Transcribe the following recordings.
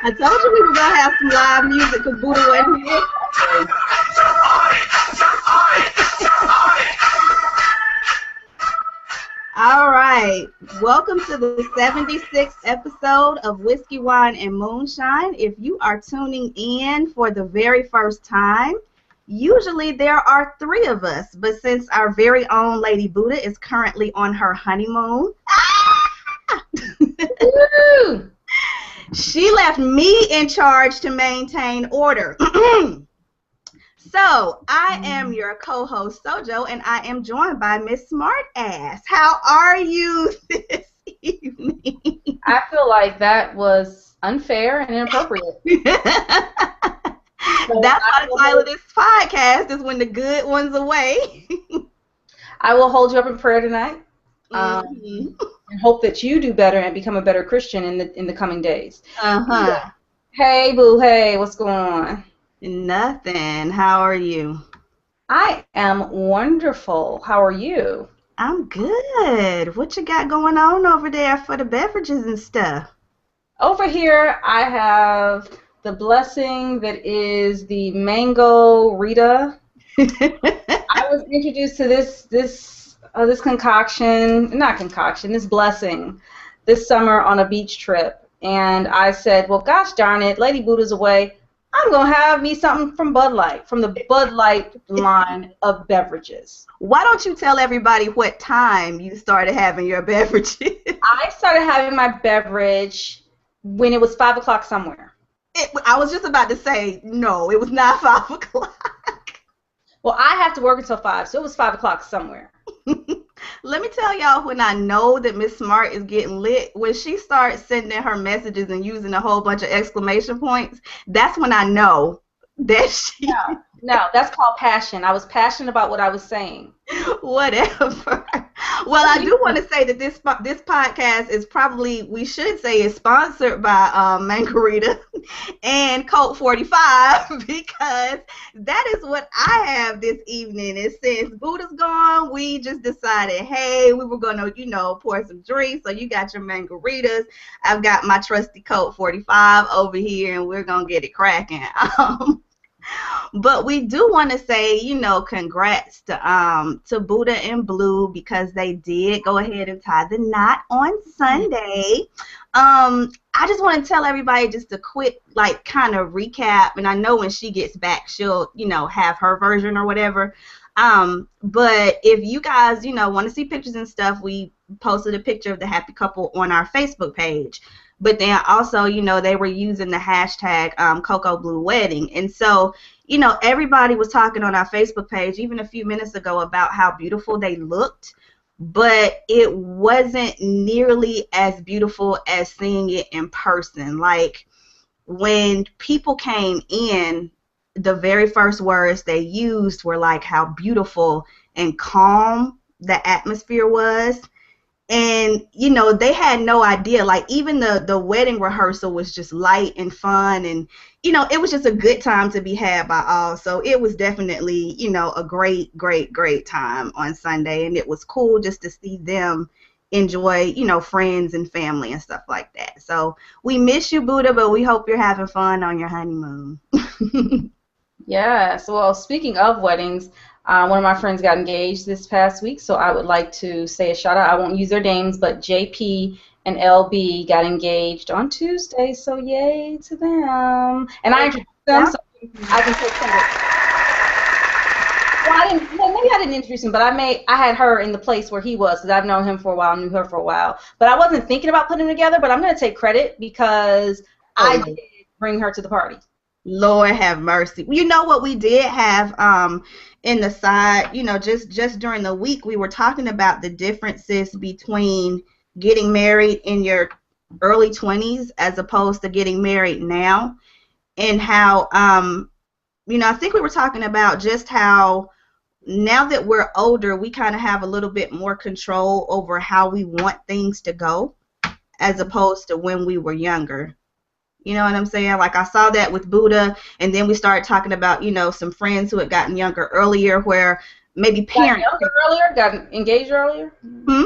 I told you we were gonna have some live music because Buddha wasn't here. All right, welcome to the 76th episode of Whiskey, Wine, and Moonshine. If you are tuning in for the very first time, usually there are 3 of us, but since our very own Lady Buddha is currently on her honeymoon, she left me in charge to maintain order. So, I am your co-host, SoJo, and I am joined by Miss Smartass. How are you this evening? I feel like that was unfair and inappropriate. That's why the title of this podcast is When the Good One's Away. I will hold you up in prayer tonight and hope that you do better and become a better Christian in the coming days. Hey, boo, hey, what's going on? Nothing. How are you? I am wonderful. How are you? I'm good. What you got going on over there for the beverages and stuff? Over here, I have the blessing that is the mango Rita. I was introduced to this this blessing this summer on a beach trip, and I said, well, gosh darn it, Lady Buddha's away. I'm going to have me something from Bud Light, from the Bud Light line of beverages. Why don't you tell everybody what time you started having your beverages? I started having my beverage when it was 5 o'clock somewhere. I was just about to say, no, it was not 5 o'clock. Well, I have to work until 5, so it was 5 o'clock somewhere. Let me tell y'all when I know that Miss Smart is getting lit, when she starts sending her messages and using a whole bunch of exclamation points, that's when I know that she... No, that's called passion. I was passionate about what I was saying. Whatever. Well, I do want to say that this podcast is probably, we should say, is sponsored by Mangarita and Colt 45 because that is what I have this evening. And since Buddha's gone, we just decided, hey, we were going to, pour some drinks. So you got your Mangaritas. I've got my trusty Colt 45 over here, and we're going to get it cracking. But we do want to say, congrats to Buddha and Blue because they did go ahead and tie the knot on Sunday. I just want to tell everybody just a quick, kind of recap. And I know when she gets back, she'll, have her version or whatever. But if you guys, want to see pictures and stuff, we posted a picture of the happy couple on our Facebook page. But then also, they were using the hashtag Cocoa Blue Wedding. And so, everybody was talking on our Facebook page even a few minutes ago about how beautiful they looked. But it wasn't nearly as beautiful as seeing it in person. Like, when people came in, the very first words they used were like how beautiful and calm the atmosphere was. And, they had no idea. Like, even the wedding rehearsal was just light and fun. And, it was just a good time to be had by all. So it was definitely, a great, great, great time on Sunday. And it was cool just to see them enjoy, friends and family and stuff like that. So we miss you, Buddha, but we hope you're having fun on your honeymoon. Yes. Well, speaking of weddings, one of my friends got engaged this past week, so I would like to say a shout-out. I won't use their names, but JP and LB got engaged on Tuesday, so yay to them. And I introduced them, so I can take credit. Well, maybe I didn't introduce him, but I had her in the place where he was, because I've known him for a while, knew her for a while. But I wasn't thinking about putting them together, but I'm going to take credit because I did bring her to the party. Lord have mercy. You know what we did have in the side, just during the week, we were talking about the differences between getting married in your early 20s as opposed to getting married now, and how, I think we were talking about just how now that we're older, we kind of have a little bit more control over how we want things to go as opposed to when we were younger. You know what I'm saying? Like, I saw that with Buddha, and then we started talking about, some friends who had gotten younger earlier where maybe parents... Got engaged earlier? Hmm?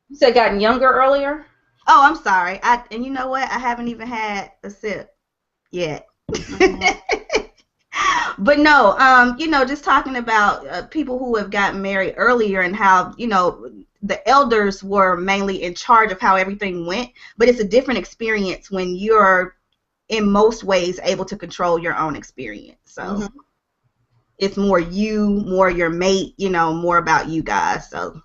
You said gotten younger earlier? Oh, I'm sorry. And you know what? I haven't even had a sip. yet. Mhm. But no, just talking about people who have gotten married earlier and how, the elders were mainly in charge of how everything went, but it's a different experience when you're in most ways able to control your own experience. So Mhm. it's more you, more your mate, more about you guys. So,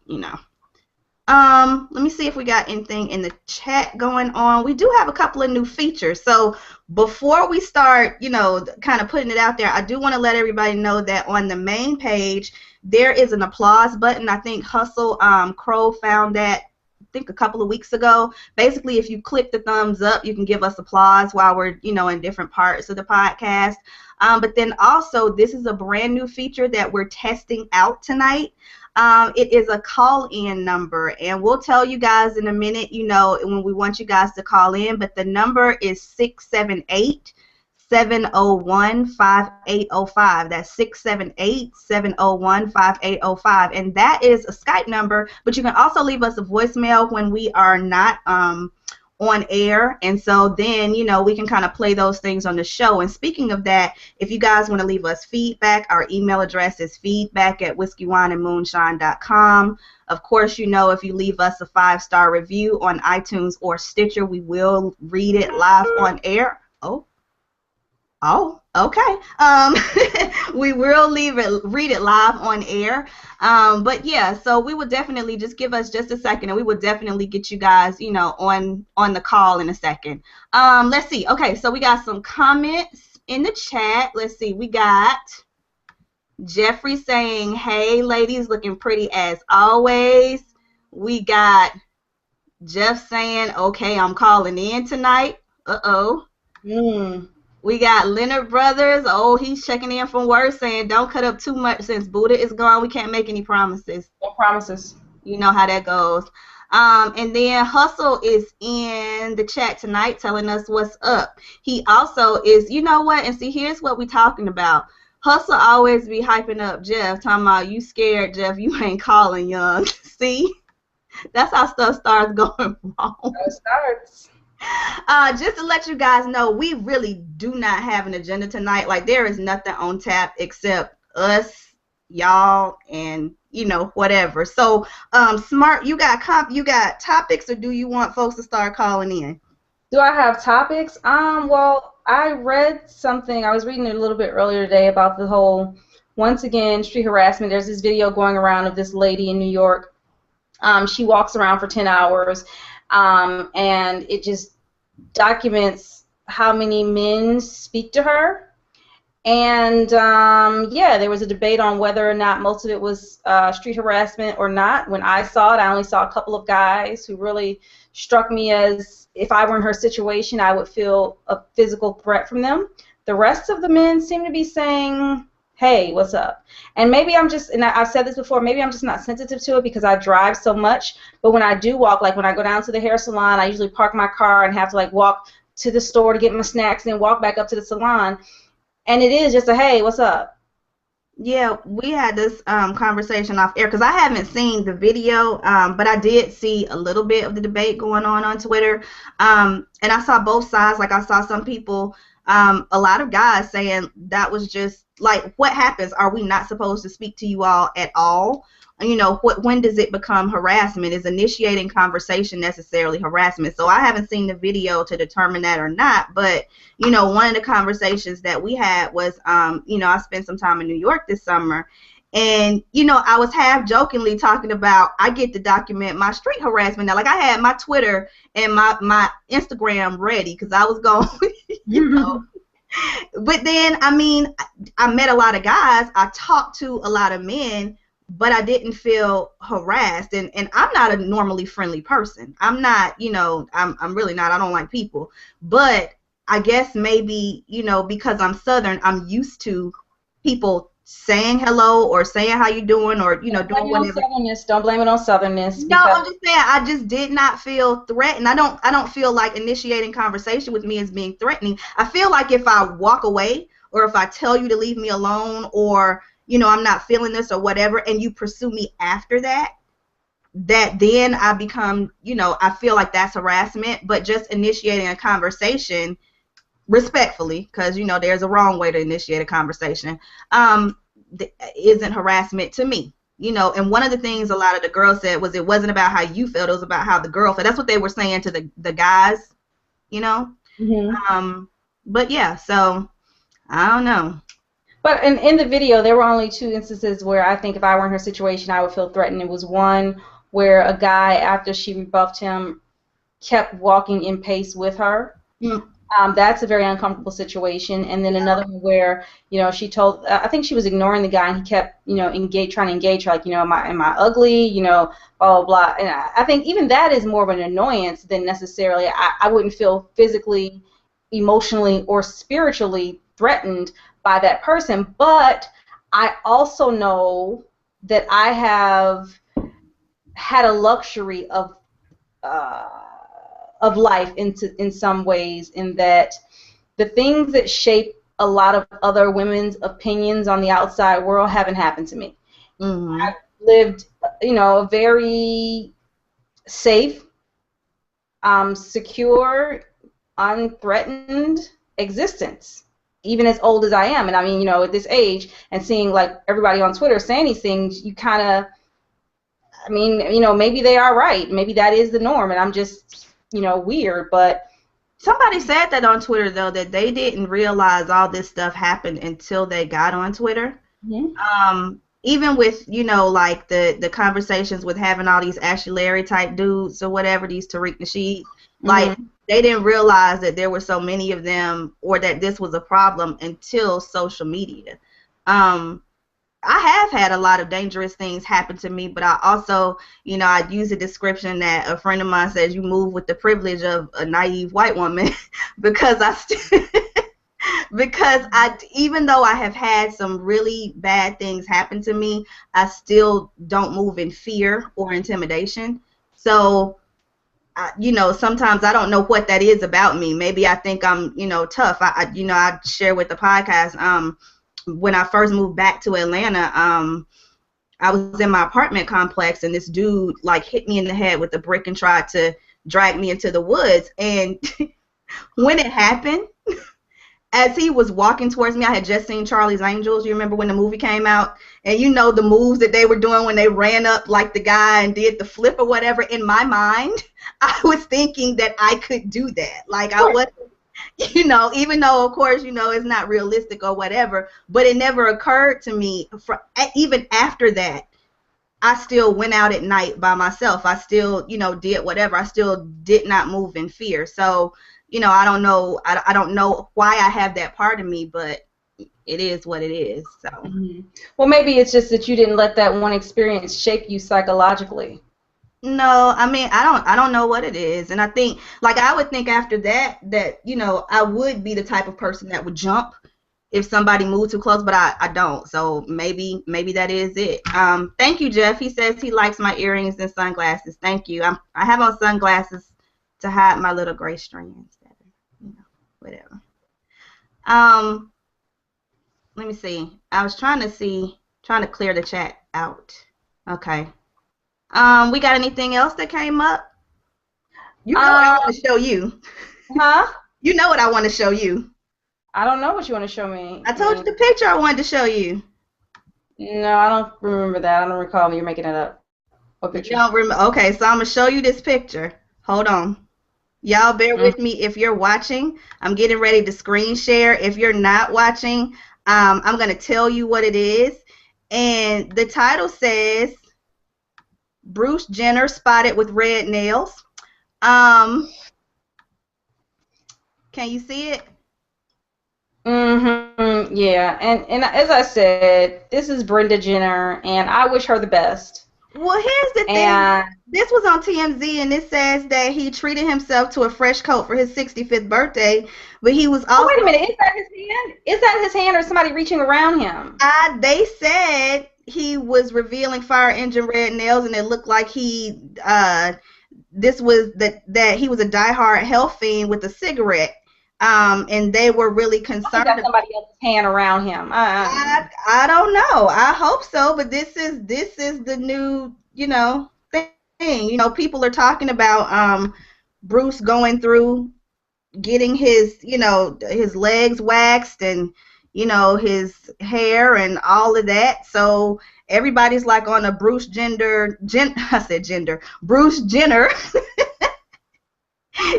let me see if we got anything in the chat going on. We do have a couple of new features. So before we start, kind of putting it out there, I do want to let everybody know that on the main page, there is an applause button. I think Hustle Crow found that, I think a couple of weeks ago. Basically, if you click the thumbs up, you can give us applause while we're, in different parts of the podcast. But then also, this is a brand new feature that we're testing out tonight. It is a call-in number, and we'll tell you guys in a minute, when we want you guys to call in, but the number is 678-701-5805. That's 678-701-5805, and that is a Skype number, but you can also leave us a voicemail when we are not on air, and so then we can kind of play those things on the show. And speaking of that, if you guys want to leave us feedback, our email address is feedback@whiskeywineandmoonshine.com. Of course, if you leave us a 5-star review on iTunes or Stitcher, we will read it live on air. Oh, okay. We will read it live on air. But yeah, so we will definitely just give us just a second, and we will definitely get you guys, on the call in a second. Let's see. Okay, so we got some comments in the chat. Let's see. We got Jeffrey saying, "Hey, ladies, looking pretty as always." We got Jeff saying, "Okay, I'm calling in tonight." Uh-oh. Mm. We got Leonard Brothers. Oh, he's checking in from work saying, "Don't cut up too much since Buddha is gone. We can't make any promises." No promises. You know how that goes. And then Hustle is in the chat tonight telling us what's up. He also is, you know what? And see, here's what we're talking about. Hustle always be hyping up Jeff, talking about, "You scared, Jeff. You ain't calling, young." See? That's how stuff starts going wrong. It starts. Just to let you guys know, we really do not have an agenda tonight. Like, there is nothing on tap except us, y'all, and whatever. So, Smart, you got topics, or do you want folks to start calling in? Do I have topics? Well, I read something. I was reading it a little bit earlier today about the whole, once again, street harassment. There's this video going around of this lady in New York. She walks around for 10 hours. And it just documents how many men speak to her. And yeah, there was a debate on whether or not most of it was street harassment or not. When I saw it, I only saw a couple of guys who really struck me as, if I were in her situation, I would feel a physical threat from them. The rest of the men seem to be saying, "Hey, what's up?" And maybe I'm just, and I've said this before, maybe I'm just not sensitive to it because I drive so much. But when I do walk, like when I go down to the hair salon, I usually park my car and have to like walk to the store to get my snacks and then walk back up to the salon. And it is just a, "Hey, what's up?" Yeah, we had this conversation off air because I haven't seen the video, but I did see a little bit of the debate going on Twitter. And I saw both sides. Like, I saw some people, a lot of guys saying that was just like, what happens? Are we not supposed to speak to you all at all? When does it become harassment? Is initiating conversation necessarily harassment? So I haven't seen the video to determine that or not, but one of the conversations that we had was, I spent some time in New York this summer, and I was half jokingly talking about, I get to document my street harassment now. Like, I had my Twitter and my Instagram ready because I was going, But then, I met a lot of guys. I talked to a lot of men, but I didn't feel harassed. And I'm not a normally friendly person. I'm not, I'm really not. I don't like people. But I guess maybe, because I'm Southern, I'm used to people saying hello or saying how you doing, or doing whatever. Don't blame it on Southernness. No, I'm just saying, I just did not feel threatened. I don't feel like initiating conversation with me is being threatening. I feel like if I walk away, or if I tell you to leave me alone, or I'm not feeling this or whatever, and you pursue me after that then I become, I feel like that's harassment. But just initiating a conversation, respectfully, because there's a wrong way to initiate a conversation, isn't harassment to me. And one of the things a lot of the girls said was it wasn't about how you felt, it was about how the girl felt. That's what they were saying to the guys, But yeah, so I don't know. But in the video, there were only 2 instances where I think if I were in her situation, I would feel threatened. It was one where a guy, after she rebuffed him, kept walking in pace with her. Mm. That's a very uncomfortable situation. And then another one where, she told, I think she was ignoring the guy, and he kept, trying to engage her, like, am I ugly, blah, blah, blah. And I think even that is more of an annoyance than necessarily, I wouldn't feel physically, emotionally, or spiritually threatened by that person. But I also know that I have had a luxury of life in some ways, in that the things that shape a lot of other women's opinions on the outside world haven't happened to me. Mm-hmm. I've lived, a very safe, secure, unthreatened existence, even as old as I am. And I mean, at this age, and seeing like everybody on Twitter saying these things, you kind of, I mean, maybe they are right. Maybe that is the norm, and I'm just, weird. But somebody said that on Twitter, though, that they didn't realize all this stuff happened until they got on Twitter. Mm-hmm. Even with, like the conversations with having all these Ashley Larry type dudes or whatever, these Tariq Nasheed, like, they didn't realize that there were so many of them, or that this was a problem, until social media. I have had a lot of dangerous things happen to me, but I also, I use a description that a friend of mine says, you move with the privilege of a naive white woman, because even though I have had some really bad things happen to me, I still don't move in fear or intimidation. So, sometimes I don't know what that is about me. Maybe I think I'm, tough. I share with the podcast, when I first moved back to Atlanta, I was in my apartment complex, and this dude like hit me in the head with a brick and tried to drag me into the woods. And when it happened, as he was walking towards me, I had just seen Charlie's Angels. You remember when the movie came out? And the moves that they were doing when they ran up like the guy and did the flip or whatever. In my mind, I was thinking that I could do that. Like, I wasn't, even though, of course, it's not realistic or whatever, but it never occurred to me, even after that, I still went out at night by myself. I still, did whatever. I still did not move in fear. So, I don't know. I don't know why I have that part of me, but it is what it is. So. Mm-hmm. Well, maybe it's just that you didn't let that one experience shape you psychologically. No, I mean, I don't know what it is. And I think, like, I would think after that, I would be the type of person that would jump if somebody moved too close, but I don't. So maybe that is it. Thank you, Jeff. He says he likes my earrings and sunglasses. Thank you. I have on sunglasses to hide my little gray strands. Whatever. Let me see. I was trying to clear the chat out. Okay. We got anything else that came up? You know what I want to show you. Huh? You know what I want to show you. I don't know what you want to show me. I told you the picture I wanted to show you. No, I don't remember that. I don't recall you're making it up. What picture? You don't remember? Okay, so I'm going to show you this picture. Hold on. Y'all bear with me if you're watching. I'm getting ready to screen share. If you're not watching, I'm going to tell you what it is. And the title says, Bruce Jenner spotted with red nails. Can you see it? Mm-hmm. Yeah. And as I said, this is Brenda Jenner, and I wish her the best. Well, here's the thing. This was on TMZ, and it says that he treated himself to a fresh coat for his 65th birthday, but he was also... Oh, wait a minute. Is that his hand? Is that his hand or somebody reaching around him? They said he was revealing fire engine red nails, and it looked like he... this was that he was a diehard health fiend with a cigarette. And they were really concerned. Got somebody else's hand around him. I don't know. I hope so, but this is the new thing. People are talking about Bruce going through getting his, his legs waxed and, his hair and all of that. So everybody's like on a I said gender, Bruce Jenner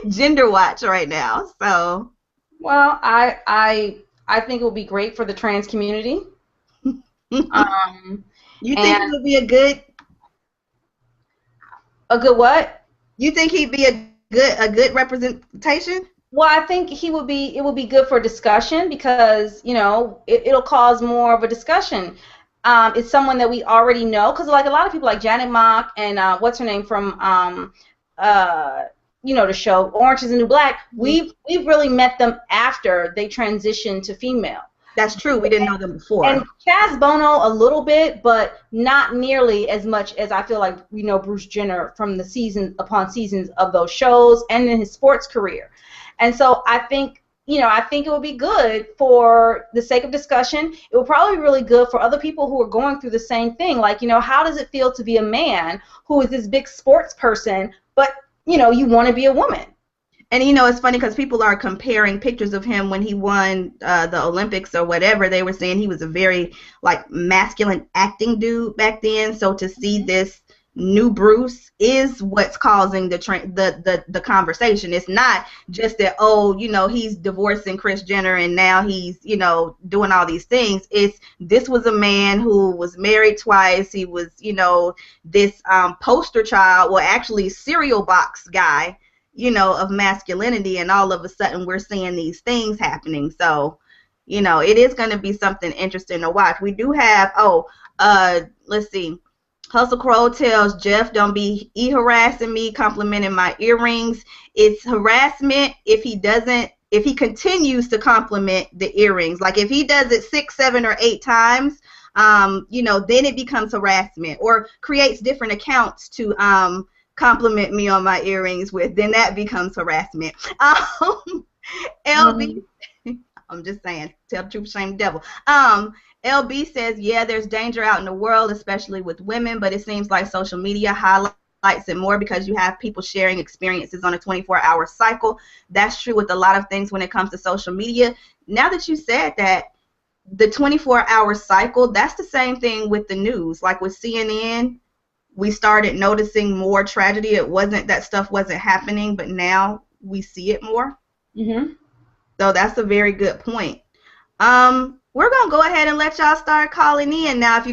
gender watch right now. So, Well, I think it would be great for the trans community. Um, you think he and would be a good? a good what? You think he'd be a good representation? Well, I think it would be good for discussion because, it'll cause more of a discussion. It's someone that we already know because like a lot of people like Janet Mock and what's her name from uh, the show Orange is the New Black. We've really met them after they transitioned to female. That's true. We didn't know them before. And Chaz Bono a little bit, but not nearly as much as I feel like we know Bruce Jenner from the season upon seasons of those shows and in his sports career. And so I think it would be good for the sake of discussion. It would probably be really good for other people who are going through the same thing. Like, how does it feel to be a man who is this big sports person, but, you want to be a woman? And, it's funny because people are comparing pictures of him when he won the Olympics or whatever. They were saying he was a very, like, masculine acting dude back then. So to see this new Bruce is what's causing the conversation. It's not just that, he's divorcing Kris Jenner and now he's, doing all these things. This was a man who was married twice. He was, this poster child, well, actually cereal box guy, of masculinity, and all of a sudden we're seeing these things happening. So, it is going to be something interesting to watch. We do have, let's see. Hustle Crow tells Jeff, don't be harassing me, complimenting my earrings. It's harassment if he continues to compliment the earrings. Like if he does it 6, 7, or 8 times, then it becomes harassment, or creates different accounts to compliment me on my earrings with, then that becomes harassment. LB, I'm just saying, tell the truth, shame the devil. LB says, yeah, there's danger out in the world, especially with women, but it seems like social media highlights it more because you have people sharing experiences on a 24-hour cycle. That's true with a lot of things when it comes to social media. Now that you said that, the 24-hour cycle, that's the same thing with the news. Like with CNN, we started noticing more tragedy. That stuff wasn't happening, but now we see it more. Mm-hmm. So that's a very good point. We're going to go ahead and let y'all start calling in. Now,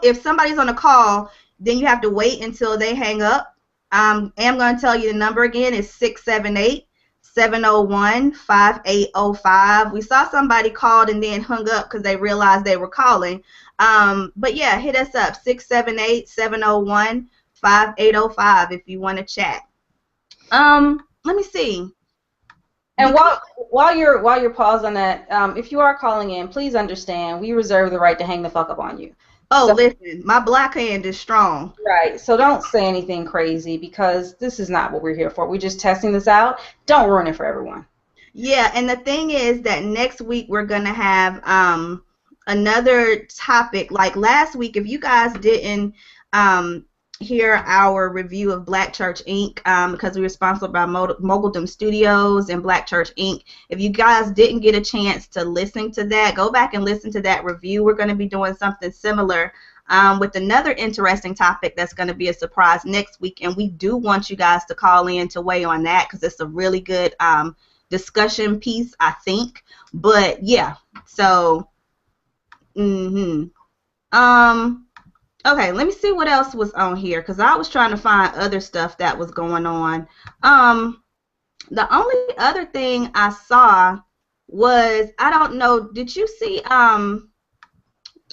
if somebody's on a call, then you have to wait until they hang up. I'm going to tell you the number again. It's 678-701-5805. We saw somebody called and then hung up because they realized they were calling. But yeah, hit us up, 678-701-5805 if you want to chat. Let me see. And while you're pausing that, if you are calling in, please understand we reserve the right to hang the fuck up on you. Oh, so, listen, my black hand is strong. Right. So don't say anything crazy because this is not what we're here for. We're just testing this out. Don't ruin it for everyone. Yeah, and the thing is that next week we're gonna have another topic. Like last week, if you guys didn't hear our review of Black Church Inc. Because we were sponsored by Moguldom Studios and Black Church Inc. If you guys didn't get a chance to listen to that, go back and listen to that review. We're going to be doing something similar with another interesting topic that's going to be a surprise next week, and we do want you guys to call in to weigh on that because it's a really good discussion piece, I think. But yeah, so okay, let me see what else was on here because I was trying to find other stuff that was going on. The only other thing I saw was, I don't know, did you see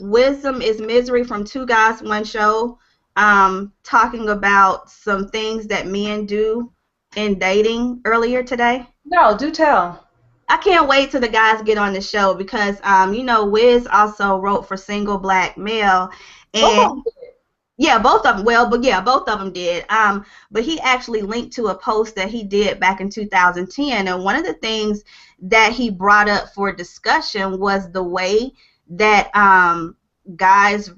Wisdom is Misery from Two Guys One Show talking about some things that men do in dating earlier today? No, do tell. I can't wait till the guys get on the show because, Wiz also wrote for Single Black Male. And yeah, both of them. Well, but yeah, both of them did. But he actually linked to a post that he did back in 2010, and one of the things that he brought up for discussion was the way that guys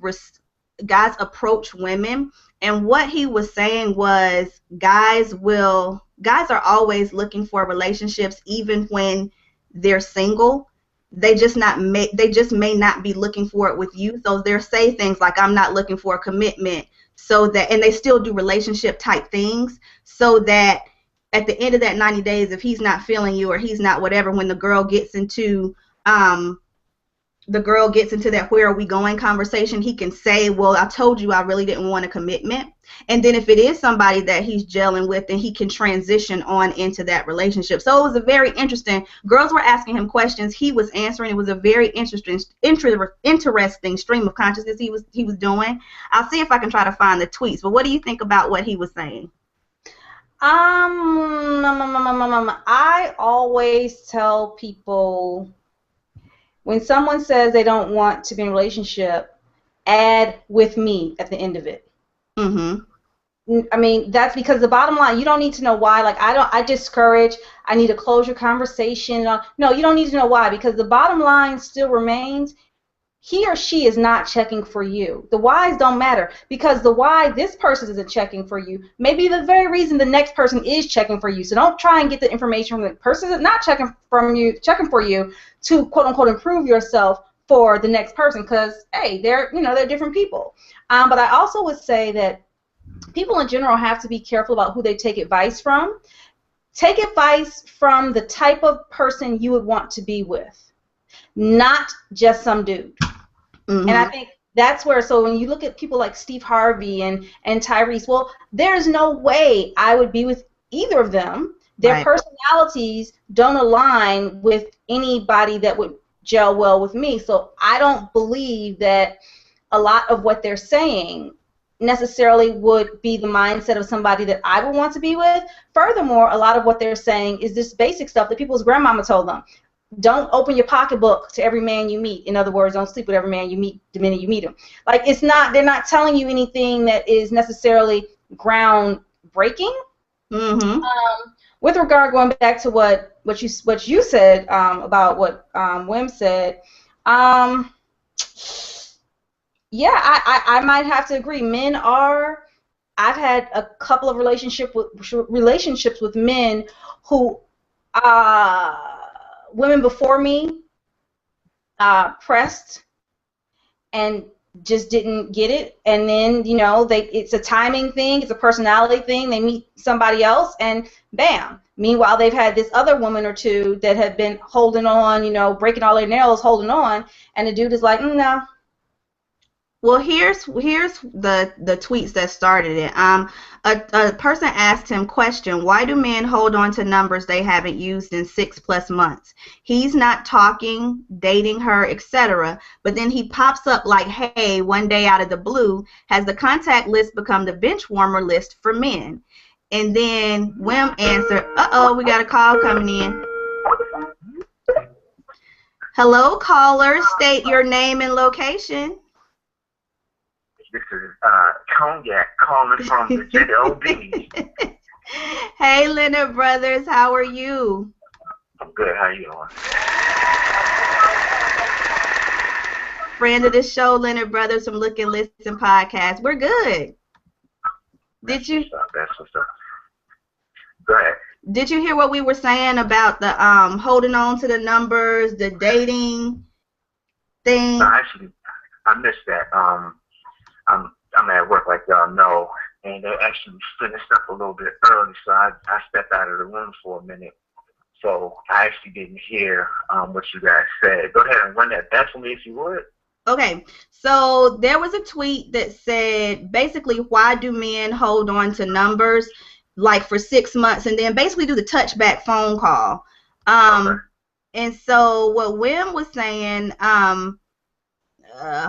approach women. And what he was saying was guys will guys are always looking for relationships, even when they're single. They just may not be looking for it with you. So they'll say things like, I'm not looking for a commitment, so that, and they still do relationship type things, so that at the end of that 90 days, if he's not feeling you or he's not whatever, when the girl gets into that where are we going conversation, he can say, well, I told you I really didn't want a commitment. And then if it is somebody that he's gelling with, then he can transition on into that relationship. So it was a very interesting, girls were asking him questions, he was answering. It was a very interesting stream of consciousness he was doing. I'll see if I can try to find the tweets. But what do you think about what he was saying? I always tell people, when someone says they don't want to be in a relationship, add with me at the end of it. I mean, that's because the bottom line, you don't need to know why. Like, I discourage, I need a closure conversation. No, you don't need to know why, because the bottom line still remains, he or she is not checking for you. The whys don't matter, because the why this person isn't checking for you may be the very reason the next person is checking for you. So don't try and get the information from the person that's not checking for you to quote unquote improve yourself for the next person, because hey, they're different people. But I also would say that people in general have to be careful about who they take advice from. Take advice from the type of person you would want to be with, not just some dude. And I think that's where, so when you look at people like Steve Harvey and Tyrese, well, there's no way I would be with either of them. Their personalities don't align with anybody that would gel well with me. So I don't believe that a lot of what they're saying necessarily would be the mindset of somebody that I would want to be with. Furthermore, a lot of what they're saying is this basic stuff that people's grandmama told them. Don't open your pocketbook to every man you meet. In other words, don't sleep with every man you meet the minute you meet him. Like, it's not, they're not telling you anything that is necessarily groundbreaking. With regard, going back to what you said about what Wim said, yeah, I might have to agree. Men are. I've had a couple of relationships with men who women before me pressed and just didn't get it, and then it's a timing thing, it's a personality thing. They meet somebody else, and bam. Meanwhile, they've had this other woman or two that have been holding on, breaking all their nails, holding on, and the dude is like, no. Well, here's the tweets that started it. A person asked him, question, why do men hold on to numbers they haven't used in 6+ months? He's not talking, dating her, etc. But then he pops up like, hey, one day out of the blue, has the contact list become the bench warmer list for men? And then Wim answered, uh-oh, we got a call coming in. Hello, caller, state your name and location. This is Cognac calling from the JOB. Hey, Leonard Brothers, how are you? I'm good. How you doing? Friend of the show, Leonard Brothers from Look and Listen podcast. We're good. That's what's up. Go ahead. Did you hear what we were saying about the holding on to the numbers, the dating thing? No, actually, I missed that. I'm at work, like y'all know, and they actually finished up a little bit early, so I stepped out of the room for a minute. So I actually didn't hear what you guys said. Go ahead and run that back for me if you would. Okay, so there was a tweet that said, basically, why do men hold on to numbers like for 6 months and then basically do the touchback phone call? Okay. And so what Wim was saying,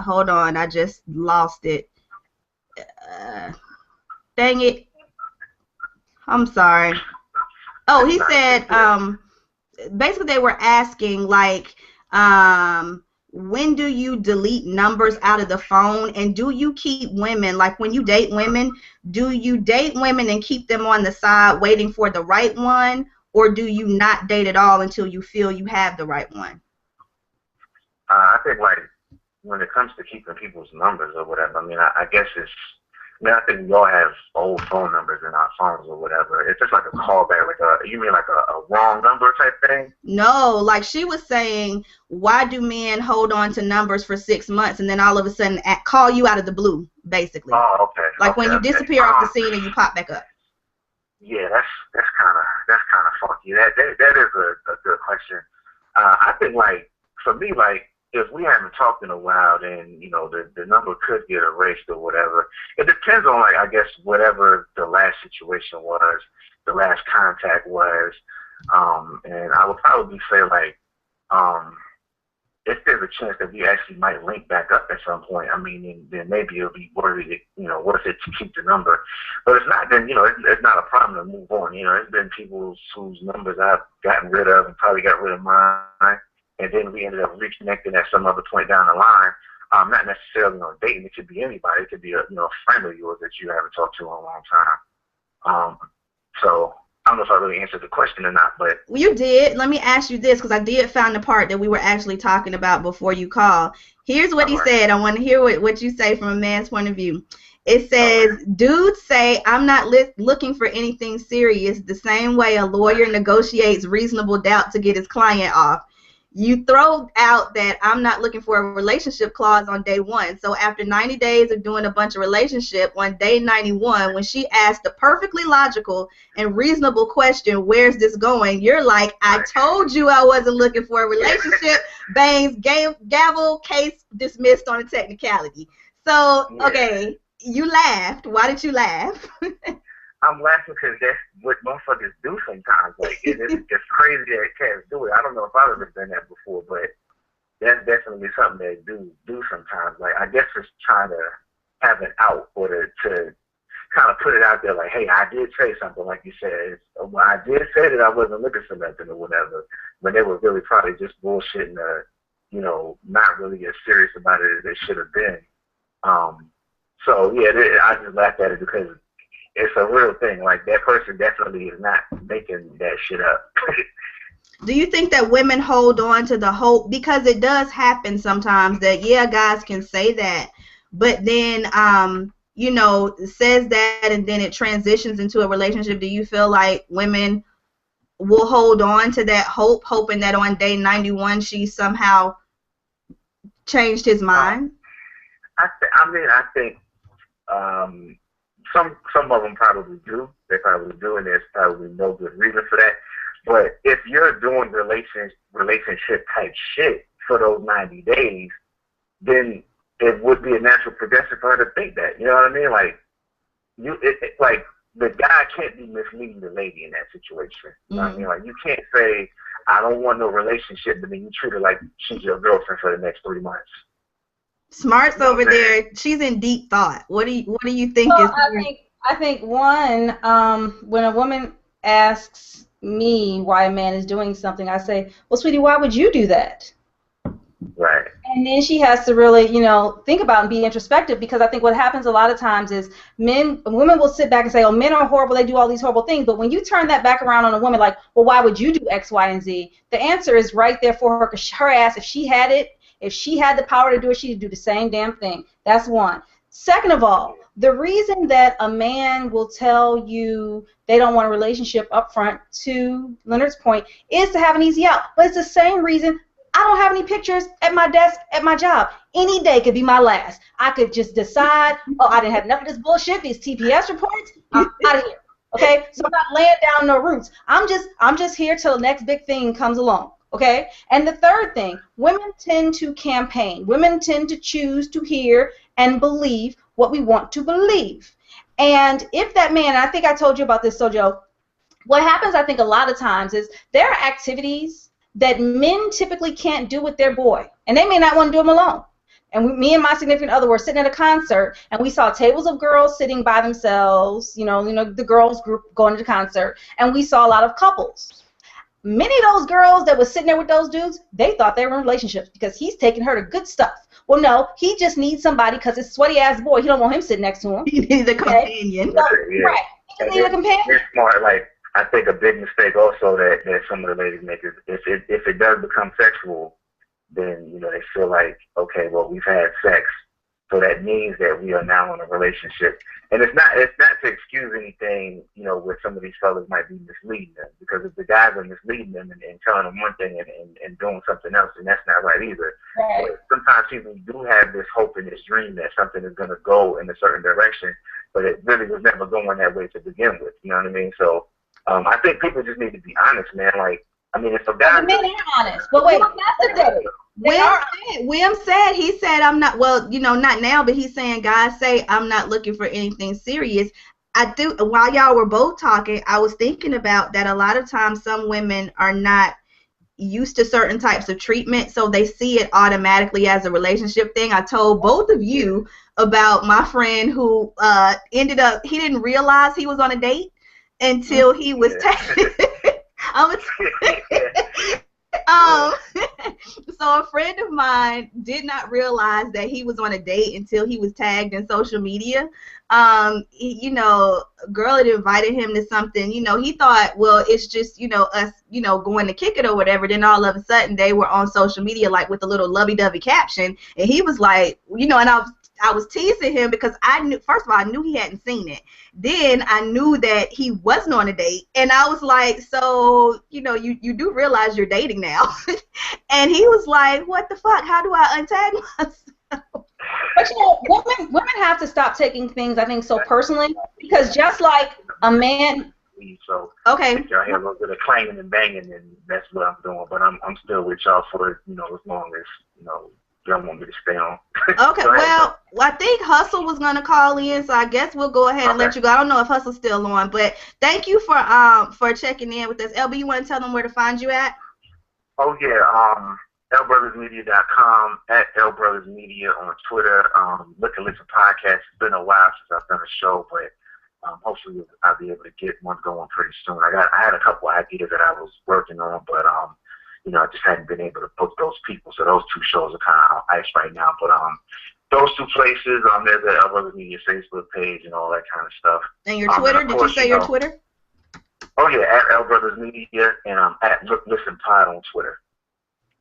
hold on, I just lost it. Dang it. I'm sorry. Oh, he said, basically they were asking, like, when do you delete numbers out of the phone, and do you keep women, like when you date women, do you date women and keep them on the side waiting for the right one, or do you not date at all until you feel you have the right one? I think, like, when it comes to keeping people's numbers or whatever, I mean, I guess it's I mean, I think we all have old phone numbers in our phones or whatever. It's just like a callback, you mean like a wrong number type thing? No, like she was saying, why do men hold on to numbers for 6 months and then all of a sudden call you out of the blue, basically? Oh, okay. Like when you disappear off the scene and you pop back up. Yeah, that's kind of funky. That is a good question. I think like for me, like if we haven't talked in a while, then you know the number could get erased or whatever. It depends on like I guess whatever the last situation was, the last contact was, and I would probably say like if there's a chance that we actually might link back up at some point, I mean, then maybe it'll be worth it, worth it to keep the number. But if not, then, it's not a problem to move on. There's been people whose numbers I've gotten rid of and probably got rid of mine, and then we ended up reconnecting at some other point down the line. Not necessarily on dating. It could be anybody. It could be a friend of yours that you haven't talked to in a long time. So I don't know if I really answered the question or not, but you did. Let me ask you this, because I did find the part that we were actually talking about before you called. Here's what he said. I want to hear what you say from a man's point of view. It says, dudes say, I'm not looking for anything serious, the same way a lawyer negotiates reasonable doubt to get his client off. You throw out that I'm not looking for a relationship clause on day 1. So after 90 days of doing a bunch of relationship, on day 91, when she asked the perfectly logical and reasonable question, where's this going? You're like, I told you I wasn't looking for a relationship. Bangs, gavel, case dismissed on a technicality. So, okay, you laughed. Why did you laugh? I'm laughing because that's what motherfuckers do sometimes. Like, it's crazy that cats do it. I don't know if I've ever done that before, but that's definitely something they do sometimes. Like, I guess it's trying to have an out or to kind of put it out there like, hey, I did say something, like you said. Well, I did say that I wasn't looking for nothing or whatever, when they were really probably just bullshitting, not really as serious about it as they should have been. So, yeah, I just laughed at it because it's a real thing. Like, that person definitely is not making that shit up. Do you think that women hold on to the hope? Because it does happen sometimes that, yeah, guys can say that, but then, says that and then it transitions into a relationship. Do you feel like women will hold on to that hope, hoping that on day 91 she somehow changed his mind? I think some of them probably do. They probably do, and there's probably no good reason for that. But if you're doing relationship type shit for those 90 days, then it would be a natural progression for her to think that. You know what I mean? Like, like the guy can't be misleading the lady in that situation. You know what I mean? Like, you can't say, I don't want no relationship, but then you treat her like she's your girlfriend for the next 3 months. Smart's over there. She's in deep thought. What do you think is? I think one, when a woman asks me why a man is doing something, I say, well, sweetie, why would you do that? Right. And then she has to really, think about and be introspective, because I think what happens a lot of times is women will sit back and say, oh, men are horrible, they do all these horrible things. But when you turn that back around on a woman, like, well, why would you do X, Y, and Z? The answer is right there for her, because her ass, if she had the power to do it, she'd do the same damn thing. That's one. Second of all, the reason that a man will tell you they don't want a relationship up front, to Leonard's point, is to have an easy out. But it's the same reason I don't have any pictures at my desk at my job. Any day could be my last. I could just decide, oh, I didn't have enough of this bullshit, these TPS reports, I'm out of here. Okay? So I'm not laying down no roots. I'm just here till the next big thing comes along. Okay? And the third thing, women tend to campaign. Women tend to choose to hear and believe what we want to believe. And if that man, I think I told you about this, SoJo, what happens, I think, a lot of times is there are activities that men typically can't do with their boy, and they may not want to do them alone. And me and my significant other were sitting at a concert, and we saw tables of girls sitting by themselves, the girls group going to the concert, and we saw a lot of couples. Many of those girls that were sitting there with those dudes, they thought they were in relationships because he's taking her to good stuff. Well, no, he just needs somebody because his sweaty-ass boy, he don't want him sitting next to him. He needs a companion. So, right. He just needs a companion. It's smart. Like, I think a big mistake also that some of the ladies make is if it does become sexual, then, they feel like, okay, well, we've had sex, So that means that we are now in a relationship. And it's not to excuse anything, you know, where some of these fellas might be misleading them. Because if the guys are misleading them and telling them one thing and doing something else, then that's not right either. Right. But sometimes people do have this hope and this dream that something is going to go in a certain direction, but it really was never going that way to begin with. You know what I mean? So I think people just need to be honest, man. Like, I mean, if a guy... The men are honest. But wait, that's the day. William said, he said, I'm not, well, you know, not now, but he's saying, guys say, I'm not looking for anything serious. I do, while y'all were both talking, I was thinking about that a lot of times some women are not used to certain types of treatment, so they see it automatically as a relationship thing. I told both of you about my friend who ended up, he didn't realize he was on a date until he was so a friend of mine did not realize that he was on a date until he was tagged in social media. You know, girl had invited him to something, you know, he thought, well, it's just, you know, us, you know, going to kick it or whatever. Then all of a sudden they were on social media, like with a little lovey-dovey caption. And he was like, you know, and I was teasing him because I knew, first of all, I knew he hadn't seen it. Then I knew that he wasn't on a date. And I was like, so, you know, you do realize you're dating now. And he was like, what the fuck? How do I untag myself? But you know, women have to stop taking things, I think, so personally, because just like a man. So okay, y'all hear a little bit of clanging and banging, and that's what I'm doing. But I'm still with y'all for, you know, as long as, you know, y'all want me to stay on. Okay, well, I think Hustle was gonna call in, so I guess we'll go ahead and let you go. I don't know if Hustle's still on, but thank you for checking in with us. LB, you want to tell them where to find you at? Oh yeah, lbrothersmedia.com, at lbrothersmedia on Twitter. Look and Listen podcast. It's been a while since I've done a show, but hopefully I'll be able to get one going pretty soon. I had a couple ideas that I was working on, but you know, I just hadn't been able to book those people. So those two shows are kind of on ice right now. But those two places, there's the El Brothers Media Facebook page and all that kind of stuff. And your Twitter? Did you say your Twitter? Oh yeah, at El Brothers Media, and at Look Listen Pod on Twitter.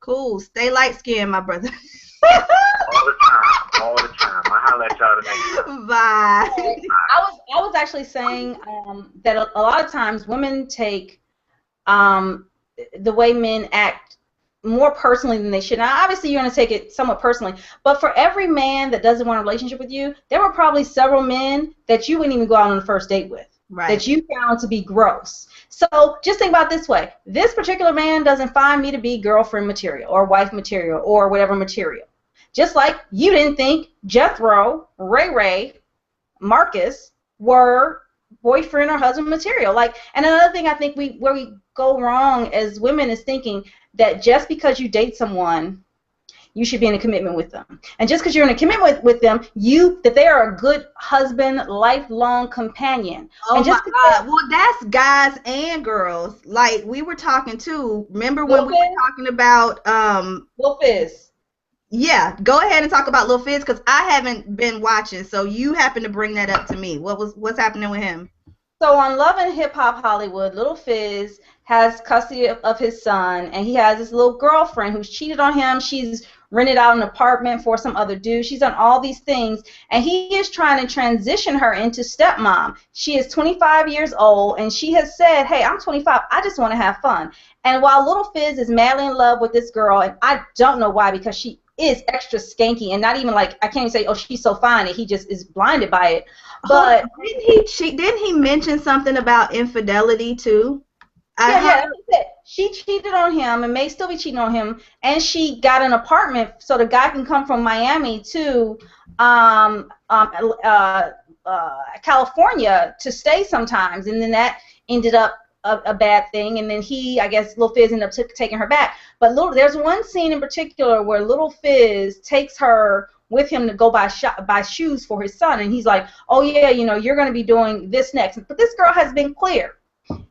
Cool. Stay light skinned, my brother. All the time. I'll holler at y'all tonight. Bye. I was actually saying that a lot of times women take the way men act more personally than they should. Now, obviously, you're going to take it somewhat personally, but for every man that doesn't want a relationship with you, there were probably several men that you wouldn't even go out on the first date with, right, that you found to be gross. So just think about it this way. This particular man doesn't find me to be girlfriend material or wife material or whatever material. Just like you didn't think Jethro, Ray, Marcus were boyfriend or husband material. Like, and another thing I think where we go wrong as women is thinking that just because you date someone, you should be in a commitment with them. And just because you're in a commitment with them, that they are a good husband, lifelong companion. Oh and just my God. Well, that's guys and girls. Like, we were talking too. Remember when we were talking about Lil Fizz? Yeah, go ahead and talk about Lil Fizz, because I haven't been watching, so you happen to bring that up to me. What's happening with him? So on Love and Hip Hop Hollywood, Lil Fizz has custody of his son, and he has this little girlfriend who's cheated on him. She's rented out an apartment for some other dude. She's done all these things, and he is trying to transition her into stepmom. She is 25 years old, and she has said, hey, I'm 25. I just want to have fun. And while Lil Fizz is madly in love with this girl, and I don't know why, because she is extra skanky, and not even like, I can't even say, oh, she's so fine, and he just is blinded by it. But didn't he mention something about infidelity too? Yeah, she cheated on him and may still be cheating on him, and she got an apartment so the guy can come from Miami to California to stay sometimes, and then that ended up a bad thing, and then I guess Lil Fizz ended up taking her back. But there's one scene in particular where Lil Fizz takes her with him to go buy shoes for his son, and he's like, oh yeah, you know, you're going to be doing this next. But this girl has been clear.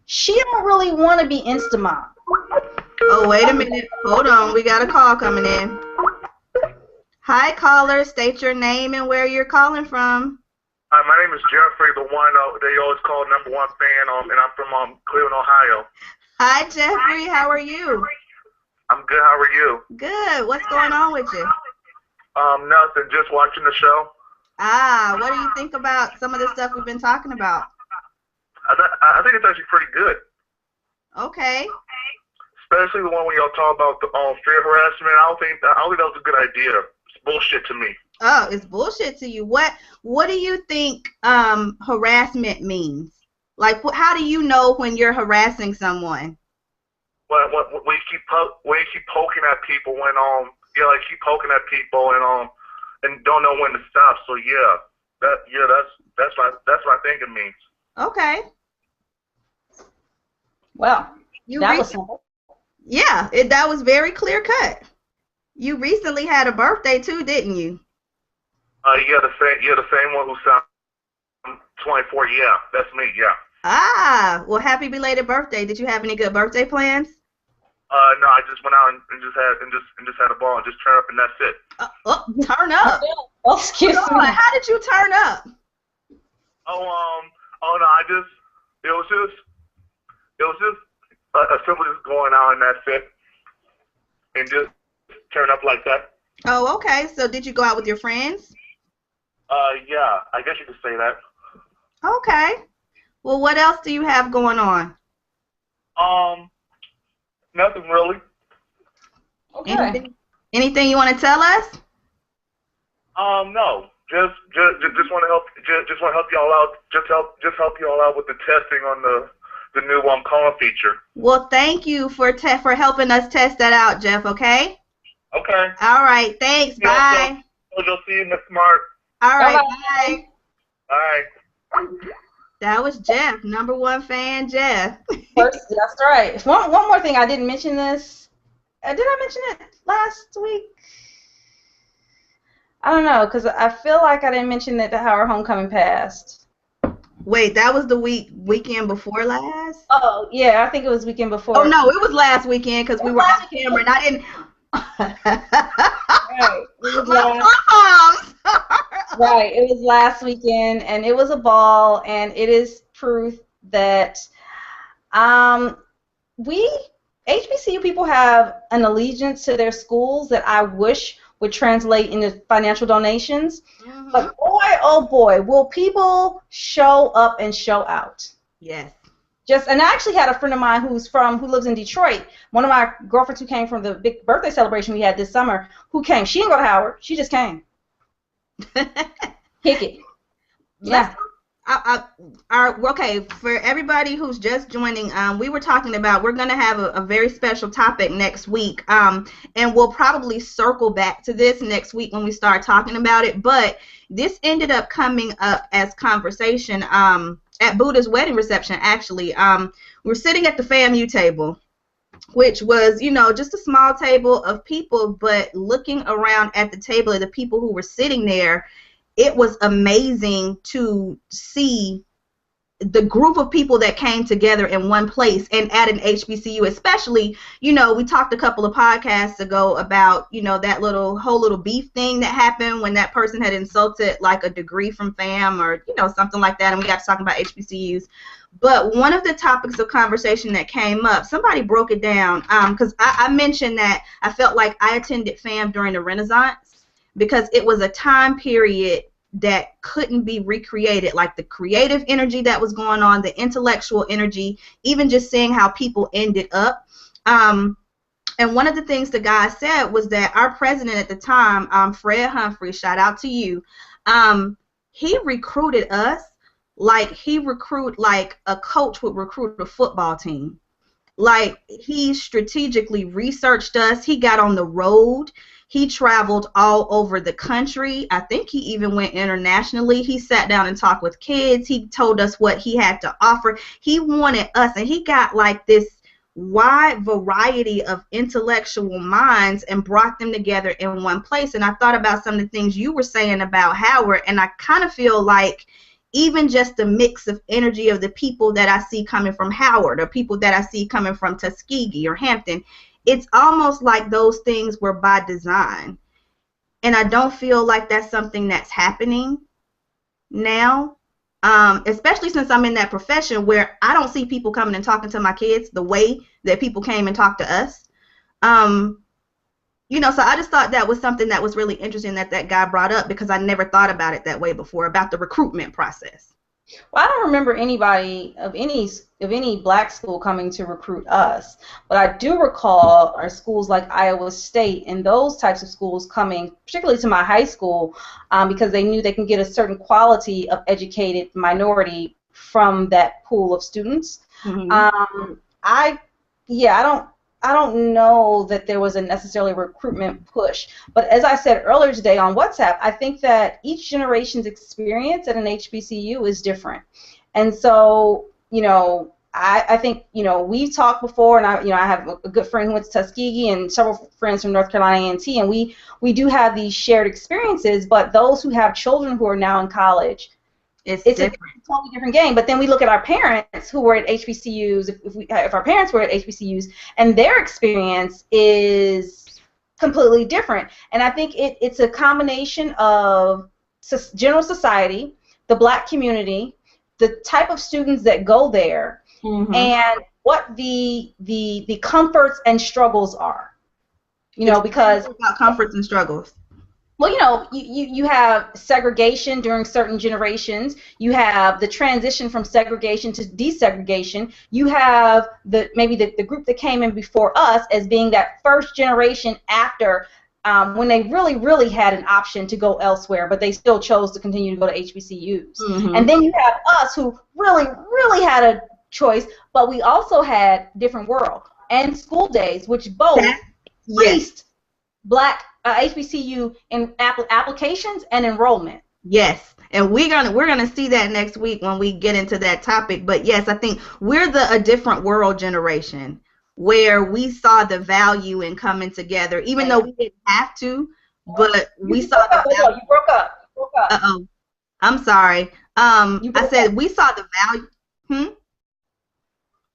She don't really want to be Instamom. Oh, wait a minute. Hold on. We got a call coming in. Hi, caller. State your name and where you're calling from. Hi, my name is Jeffrey, the one they always call #1 fan, and I'm from Cleveland, Ohio. Hi, Jeffrey. How are you? I'm good. How are you? Good. What's going on with you? Nothing. Just watching the show. Ah, what do you think about some of the stuff we've been talking about? I think it's actually pretty good. Okay. Especially the one where y'all talk about the fear harassment. I don't think that was a good idea. It's bullshit to me. Oh, it's bullshit to you. What do you think harassment means? Like, how do you know when you're harassing someone? When you keep poking at people keep poking at people and don't know when to stop. So that's what I think it means. Okay. Well, that was simple. Yeah, that was very clear cut. You recently had a birthday too, didn't you? The same one who sounds 24. Yeah, that's me. Yeah. Ah, well, happy belated birthday. Did you have any good birthday plans? No, I just went out and just had a ball and just turned up and that's it. Turn up. Oh, excuse me. How did you turn up? It was just a simple just going out and that's it, and just turn up like that. Oh, okay. So did you go out with your friends? Yeah, I guess you could say that. Okay. Well, what else do you have going on? Nothing really. Okay. Anything you want to tell us? No. Just want to help y'all out. Just help y'all out with the testing on the new calling feature. Well, thank you for helping us test that out, Jeff. Okay. Okay. All right. Thanks. Bye. So you'll see you, Miss Smart. All right. Bye. Bye. All right. That was Jeff, #1 fan, Jeff. That's right. One more thing, I didn't mention this. Did I mention it last week? I don't know, because I feel like I didn't mention that how our homecoming passed. Wait, that was the weekend before last? Oh, yeah, I think it was weekend before. Oh, no, it was last weekend because we were off camera and I didn't. Right. It was Right, it was last weekend, and it was a ball, and it is proof that HBCU people have an allegiance to their schools that I wish would translate into financial donations. Mm-hmm. But boy, oh boy, will people show up and show out. Yes. And I actually had a friend of mine who lives in Detroit. One of my girlfriends who came from the big birthday celebration we had this summer, who came. She didn't go to Howard. She just came. Kick it. Yeah. Okay, for everybody who's just joining, we were talking about we're going to have a very special topic next week, and we'll probably circle back to this next week when we start talking about it, but this ended up coming up as conversation at Buddha's wedding reception, actually. We're sitting at the FAMU table, which was, just a small table of people, but looking around at the table of the people who were sitting there, it was amazing to see the group of people that came together in one place and at an HBCU, especially, we talked a couple of podcasts ago about, that whole little beef thing that happened when that person had insulted like a degree from FAM or, something like that, and we got to talking about HBCUs. But one of the topics of conversation that came up, somebody broke it down, because I mentioned that I felt like I attended FAM during the Renaissance, because it was a time period that couldn't be recreated, like the creative energy that was going on, the intellectual energy, even just seeing how people ended up. And one of the things the guy said was that our president at the time, Fred Humphrey, shout out to you, he recruited us like a coach would recruit a football team. Like, he strategically researched us. He got on the road. He traveled all over the country. I think he even went internationally. He sat down and talked with kids. He told us what he had to offer. He wanted us, and he got like this wide variety of intellectual minds and brought them together in one place. And I thought about some of the things you were saying about Howard, and I kind of feel like even just the mix of energy of the people that I see coming from Howard or people that I see coming from Tuskegee or Hampton, it's almost like those things were by design. And I don't feel like that's something that's happening now, especially since I'm in that profession where I don't see people coming and talking to my kids the way that people came and talked to us. So I just thought that was something that was really interesting that guy brought up, because I never thought about it that way before, about the recruitment process. Well, I don't remember anybody of any black school coming to recruit us, but I do recall our schools like Iowa State and those types of schools coming, particularly to my high school, because they knew they can get a certain quality of educated minority from that pool of students. Mm-hmm. I don't know that there was a necessarily recruitment push, but as I said earlier today on WhatsApp, I think that each generation's experience at an HBCU is different, and so I think we've talked before, and I have a good friend who went to Tuskegee and several friends from North Carolina A&T, and we do have these shared experiences. But those who have children who are now in college, it's a totally different game. But then we look at our parents who were at HBCUs, if our parents were at HBCUs, and their experience is completely different. And I think it's a combination of general society, the black community, the type of students that go there, and what the comforts and struggles are. Because about comforts and struggles. Well, you have segregation during certain generations. You have the transition from segregation to desegregation. You have maybe the group that came in before us as being that first generation after when they really, really had an option to go elsewhere, but they still chose to continue to go to HBCUs. And then you have us who really, really had a choice, but we also had different world and school days, which both increased black HBCU in applications and enrollment. Yes, and we're gonna see that next week when we get into that topic. But yes, I think we're a different world generation, where we saw the value in coming together, even though we didn't have to, but we saw the value. You broke up. Uh-oh. I'm sorry. I said we saw the value.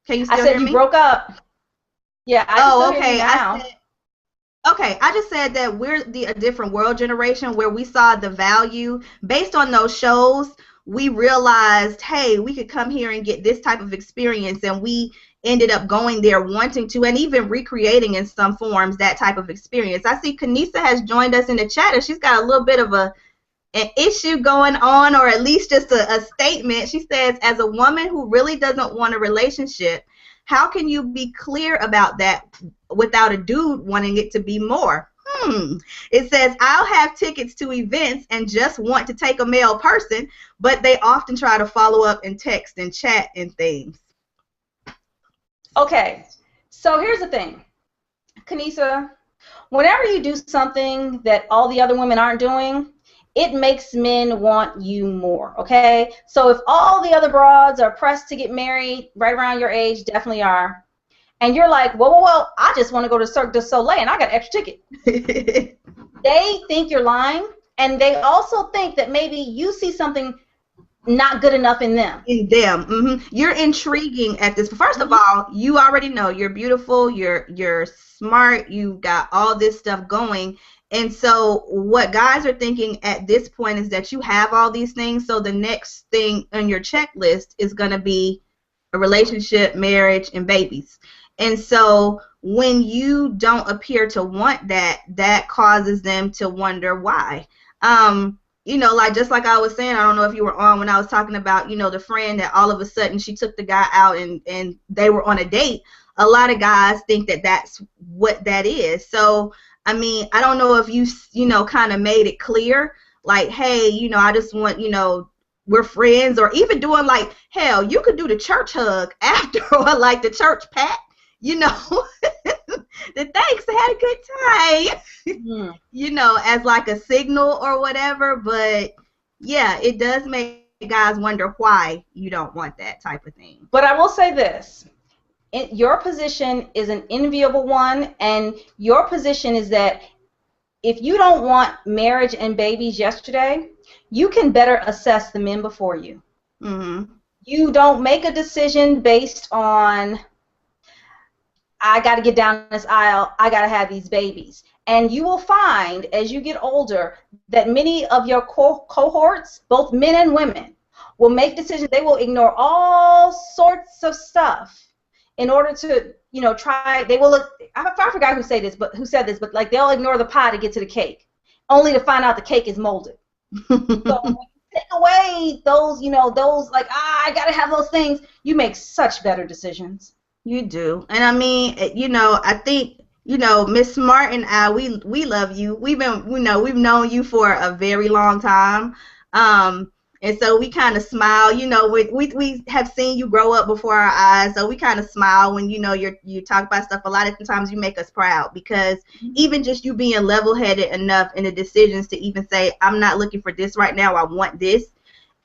Can you still hear me? I said you broke up. Yeah, I can still hear you now. I just said that we're a different world generation, where we saw the value based on those shows. We realized, hey, we could come here and get this type of experience, and we ended up going there wanting to, and even recreating in some forms that type of experience. I see Kanisa has joined us in the chat, and she's got a little bit of an issue going on, or at least just a statement. She says, as a woman who really doesn't want a relationship, how can you be clear about that without a dude wanting it to be more? It says, I'll have tickets to events and just want to take a male person, but they often try to follow up and text and chat and things. Okay, so here's the thing. Kanisa, whenever you do something that all the other women aren't doing, it makes men want you more, okay? So if all the other broads are pressed to get married right around your age, definitely are, and you're like, well, I just want to go to Cirque du Soleil and I got an extra ticket. They think you're lying, and they also think that maybe you see something not good enough in them. You're intriguing at this. First of all, you already know you're beautiful, you're smart, you got all this stuff going. And so what guys are thinking at this point is that you have all these things, so the next thing on your checklist is going to be a relationship, marriage, and babies. And so when you don't appear to want that, that causes them to wonder why. Like just like I was saying, I don't know if you were on when I was talking about, the friend that all of a sudden she took the guy out and they were on a date. A lot of guys think that that's what that is. So I mean, I don't know if you kind of made it clear, like, hey, I just want, we're friends, or even doing like, hell, you could do the church hug after, or like the church pat, the thanks, I had a good time, as like a signal or whatever. But yeah, it does make guys wonder why you don't want that type of thing. But I will say this. Your position is an enviable one, and your position is that if you don't want marriage and babies yesterday, you can better assess the men before you. You don't make a decision based on, I got to get down this aisle, I got to have these babies. And you will find as you get older that many of your cohorts, both men and women, will make decisions. They will ignore all sorts of stuff in order to you know, they will look. I forgot who said this, but like they'll ignore the pie to get to the cake, only to find out the cake is molded. So when you take away those, you know, those like I gotta have those things, you make such better decisions. You do, and I mean, you know, I think, you know, Miss Smart and I, we love you. We've known you for a very long time, and so we kind of smile. You know, we have seen you grow up before our eyes, so we kind of smile when, you know, you talk about stuff. A lot of times you make us proud, because even just you being level-headed enough in the decisions to even say, I'm not looking for this right now, I want this.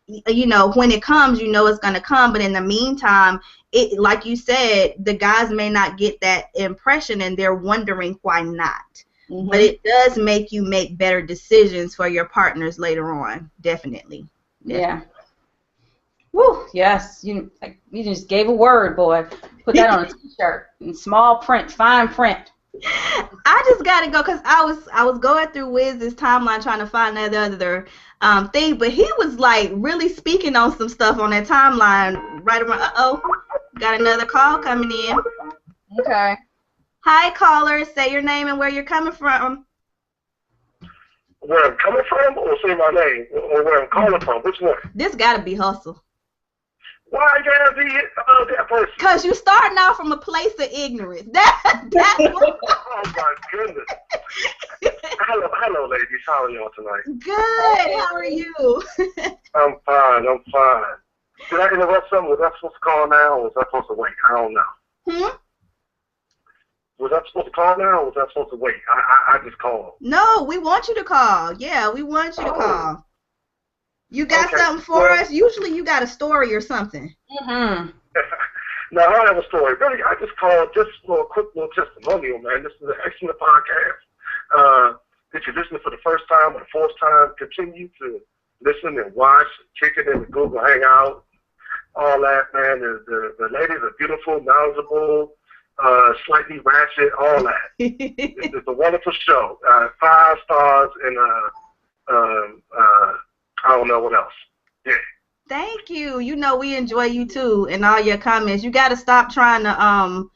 You know, when it comes, you know it's going to come, but in the meantime, it, like you said, the guys may not get that impression and they're wondering why not. But it does make you make better decisions for your partners later on. Definitely. Yeah. Woo, yes. You just gave a word, boy. Put that on a t-shirt in small print, fine print. I just gotta go, because I was going through Wiz's timeline trying to find that other thing, but he was like really speaking on some stuff on that timeline right around. Got another call coming in. Okay. Hi, caller. Say your name and where you're coming from. Where I'm coming from, or say my name, or where I'm calling from? Which one? This gotta be Hustle. Why I gotta be that person? Cause you starting out from a place of ignorance. That's what... Oh my goodness. Hello, ladies. How are y'all tonight? Good. How are you? I'm fine. Did I interrupt something? Was I supposed to call now, or was I supposed to wait? I don't know. Was I supposed to call now, or was I supposed to wait? I just called. No, we want you to call. Yeah, we want you to call. You got something for us? Usually you got a story or something. Mm-hmm. No, I don't have a story. Really, I just called just for a quick little testimonial, man. This is an excellent podcast. If you're listening for the first time or the fourth time, continue to listen and watch, kick it in the Google Hangout, all that, man. The ladies are beautiful, knowledgeable, slightly ratchet, all that. It's a wonderful show. 5 stars, and I don't know what else. Yeah. Thank you. You know we enjoy you too, and all your comments. You got to stop trying to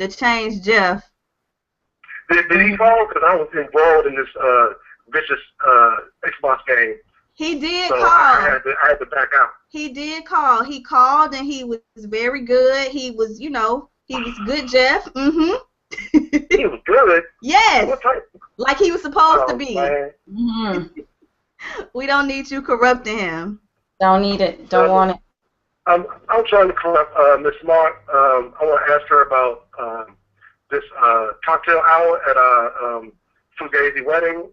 change Jeff. Did he call? Because I was involved in this vicious Xbox game. He did so call. I had to back out. He did call. He called, and he was very good. He was, you know, he was good, Jeff. He was good? Yes. What type? Like he was supposed to be. Man. We don't need you corrupting him. Don't need it. Don't want it. I'm trying to corrupt Miss Smart. I want to ask her about this cocktail hour at our Fugazi wedding.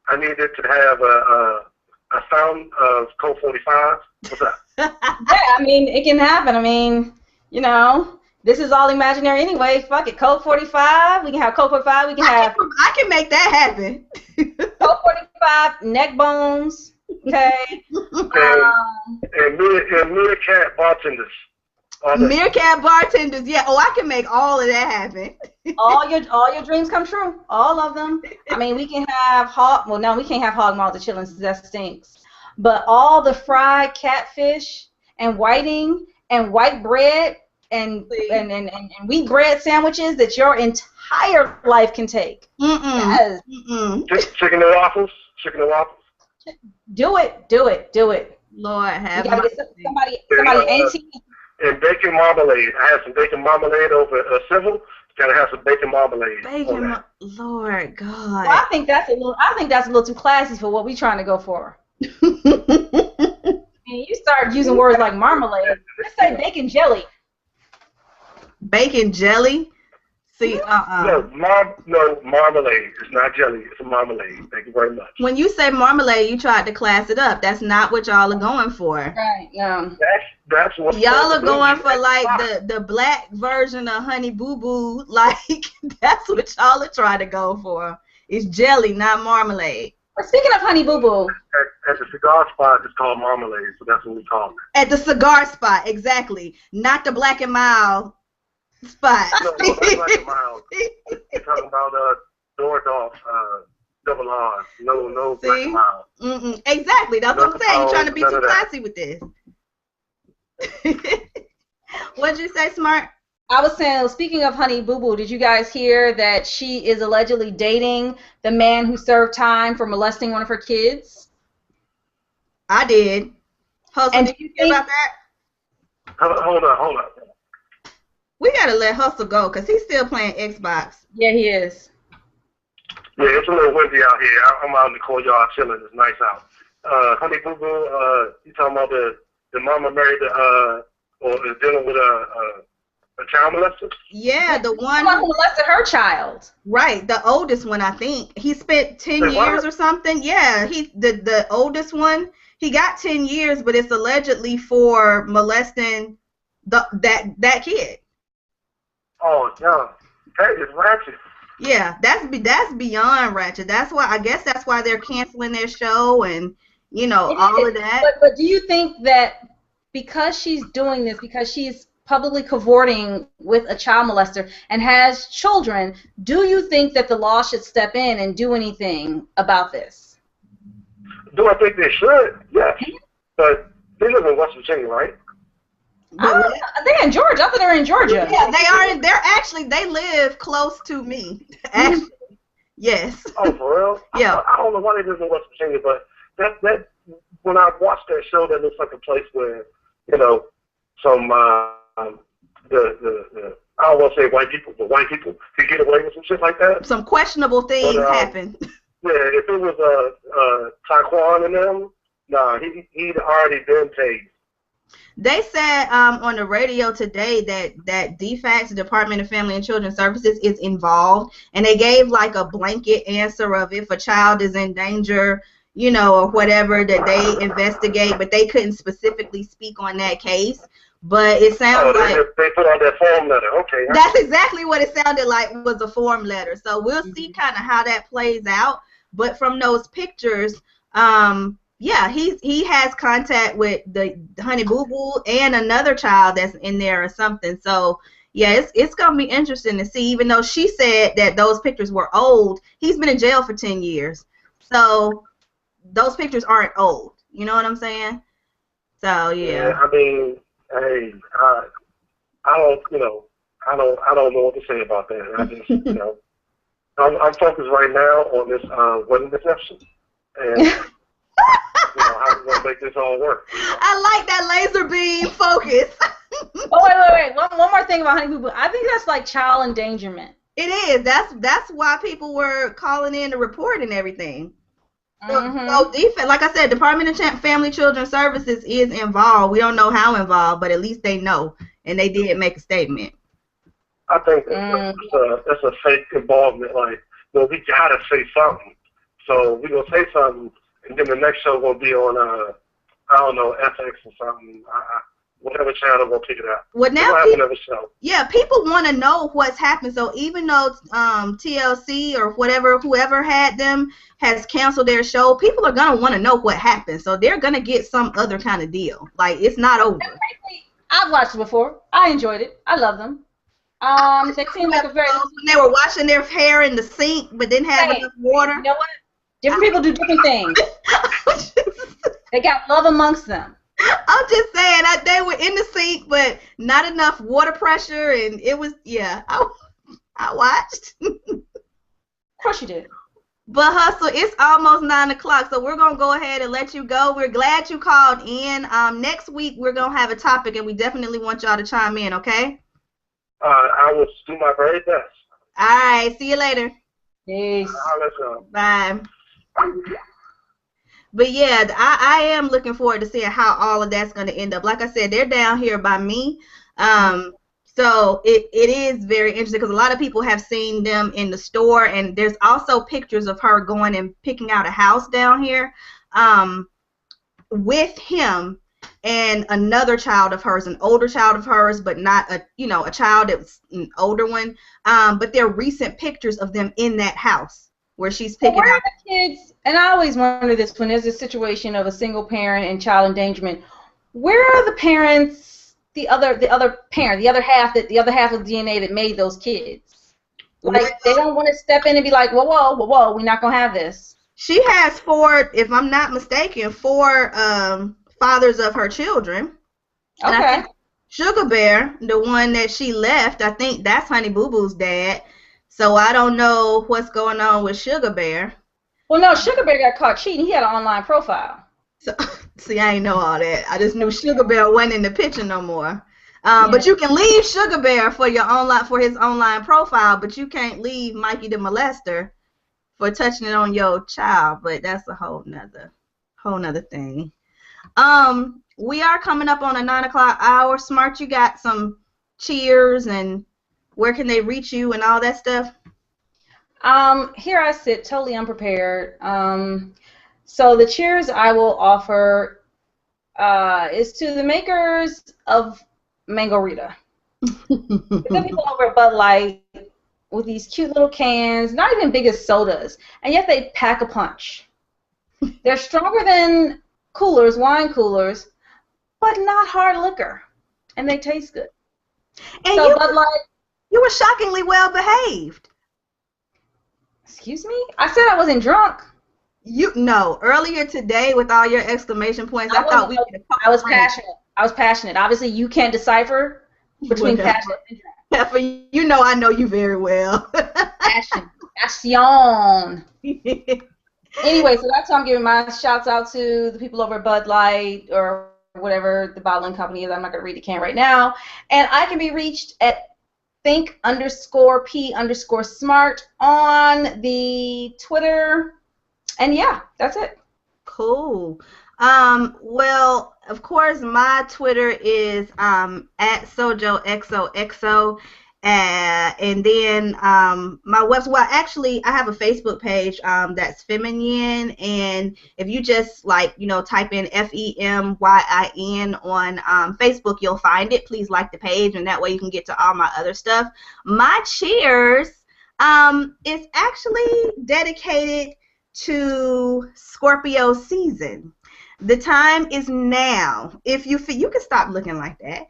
I needed to have a sound of Code 45. What's that? Yeah, I mean, it can happen. I mean, you know, this is all imaginary anyway. Fuck it. Code 45. We can have Code 45. We can have. I can make that happen. Code 45, neck bones. Okay. And Meerkat bartenders. Meerkat bartenders. Yeah. Oh, I can make all of that happen. all your dreams come true. All of them. I mean, we can have hog. Well, no, we can't have hog maws and chitlins. That stinks. But all the fried catfish and whiting and white bread and wheat bread sandwiches that your entire life can take. Yes. Chicken and waffles. Do it. Lord have mercy. You gotta get somebody auntie. And bacon marmalade. I had some bacon marmalade over Civil. Gotta have some bacon marmalade. Lord God. Well, I think that's a little too classy for what we're trying to go for. You start using words like marmalade. Let's say bacon jelly. Bacon jelly? See, No, marmalade. It's not jelly. It's a marmalade. Thank you very much. When you say marmalade, you tried to class it up. That's not what y'all are going for. Right, no. That's what y'all are going for, like, the black version of Honey Boo Boo. Like, that's what y'all are trying to go for. It's jelly, not marmalade. Speaking of Honey Boo Boo. At the cigar spot, it's called marmalade, so that's what we call it. At the cigar spot, exactly. Not the Black and Mild spot. No, Black and Mild. You're talking about Dordorf, double R. No Black and Mild. Exactly, that's what I'm saying. You're trying to be too classy with this. What'd you say, Smart? I was saying, speaking of Honey Boo Boo, did you guys hear that she is allegedly dating the man who served time for molesting one of her kids? I did. Hustle, And did you hear about that? Hold on. We gotta let Hustle go because he's still playing Xbox. Yeah, he is. Yeah, it's a little windy out here. I'm out in the courtyard chilling. It's nice out. Honey Boo Boo, you talking about the mama married or is dealing with a child molester? Yeah, the one who molested her child. Right, the oldest one, I think. He spent 10 years or something. Yeah, the oldest one, he got 10 years, but it's allegedly for molesting that kid. Oh, yeah. That is ratchet. Yeah, that's beyond ratchet. I guess that's why they're canceling their show and all of that. But do you think that because she's doing this, because she's publicly cavorting with a child molester and has children, do you think that the law should step in and do anything about this? Do I think they should? Yes. But they live in West Virginia, right? They're in Georgia. I thought they were in Georgia. Yeah, they are. They live close to me. Actually, yes. Oh, for real? Yeah. I don't know why they live in West Virginia, but that when I watched that show, that looks like a place where some the I don't want to say white people, but white people could get away with some shit like that. Some questionable things happen. Yeah, if it was Taekwon and them, nah, he'd already been paid. They said on the radio today that DFACS, Department of Family and Children Services, is involved, and they gave like a blanket answer of if a child is in danger, or whatever, that they investigate, but they couldn't specifically speak on that case. But it sounds like they put out that form letter. Okay. That's exactly what it sounded like, was a form letter. So we'll see kind of how that plays out. But from those pictures, yeah, he has contact with the Honey Boo Boo and another child that's in there or something. So yeah, it's gonna be interesting to see. Even though she said that those pictures were old, he's been in jail for 10 years. So those pictures aren't old. You know what I'm saying? So yeah. I mean, hey, I don't know what to say about that. I just, I'm focused right now on this wedding reception, and how we're gonna make this all work. I like that laser beam focus. Oh wait. One more thing about Honey Boo Boo. I think that's like child endangerment. It is. That's why people were calling in to report and everything. So defense, like I said, Department of Family Children Services is involved. We don't know how involved, but at least they know, and they did make a statement. I think that's a fake involvement. Like, we gotta say something. So we're gonna say something, and then the next show gonna be on I don't know, FX or something. Whatever channel will pick it up. Well, now another show. Yeah, people want to know what's happened. So even though TLC or whoever had them has canceled their show, people are gonna want to know what happened. So they're gonna get some other kind of deal. Like, it's not over. Frankly, I've watched it before. I enjoyed it. I love them. They seem like a very. When they were washing their hair in the sink, but didn't have enough water. You know what? Different people do different things. They got love amongst them. I'm just saying that they were in the sink, but not enough water pressure, and it was, yeah. I watched. Of course you did. But Hustle, it's almost 9 o'clock, so we're gonna go ahead and let you go. We're glad you called in. Next week we're gonna have a topic, and we definitely want y'all to chime in. Okay? I will do my very best. All right. See you later. Peace. Bye. But yeah, I am looking forward to seeing how all of that's going to end up. Like I said, they're down here by me. So it is very interesting because a lot of people have seen them in the store, and there's also pictures of her going and picking out a house down here with him and another child of hers, an older child of hers, but not a child that was an older one. But they're recent pictures of them in that house where she's picking out the kids. And I always wonder this when there's a situation of a single parent and child endangerment. Where are the parents, the other parent, the other half of DNA that made those kids? Like, they don't want to step in and be like, whoa, we're not gonna have this. She has 4, if I'm not mistaken, 4 fathers of her children. Okay. Sugar Bear, the one that she left, I think that's Honey Boo Boo's dad. So I don't know what's going on with Sugar Bear. Well, no, Sugar Bear got caught cheating. He had an online profile. So, see, I ain't know all that. I just knew Sugar Bear wasn't in the picture no more. Yeah. But you can leave Sugar Bear for his online profile, but you can't leave Mikey the molester for touching it on your child. But that's a whole nother thing. We are coming up on a 9 o'clock hour. Smart, you got some cheers and where can they reach you and all that stuff? Here I sit, totally unprepared. So the cheers I will offer is to the makers of Mango-Rita. The good people over at Bud Light with these cute little cans, not even big as sodas, and yet they pack a punch. They're stronger than coolers, wine coolers, but not hard liquor, and they taste good. And so Bud Light. You were shockingly well behaved. Excuse me? I said I wasn't drunk. No, earlier today with all your exclamation points, I thought we were I was passionate. I was passionate. Obviously, you can't decipher between passionate and drunk. Pepper, you know I know you very well. Passion. Passion. Anyway, so that's why I'm giving my shouts out to the people over at Bud Light or whatever the bottling company is. I'm not going to read the can right now. And I can be reached at think_P_smart on the Twitter. And yeah, that's it. Cool. Well, of course, my Twitter is at SoJoXOXO. And then my website, well, actually, I have a Facebook page that's Feminine, and if you just type in FEMYIN on Facebook, you'll find it. Please like the page, and that way you can get to all my other stuff. My cheers is actually dedicated to Scorpio season. The time is now. If you feel, you can stop looking like that.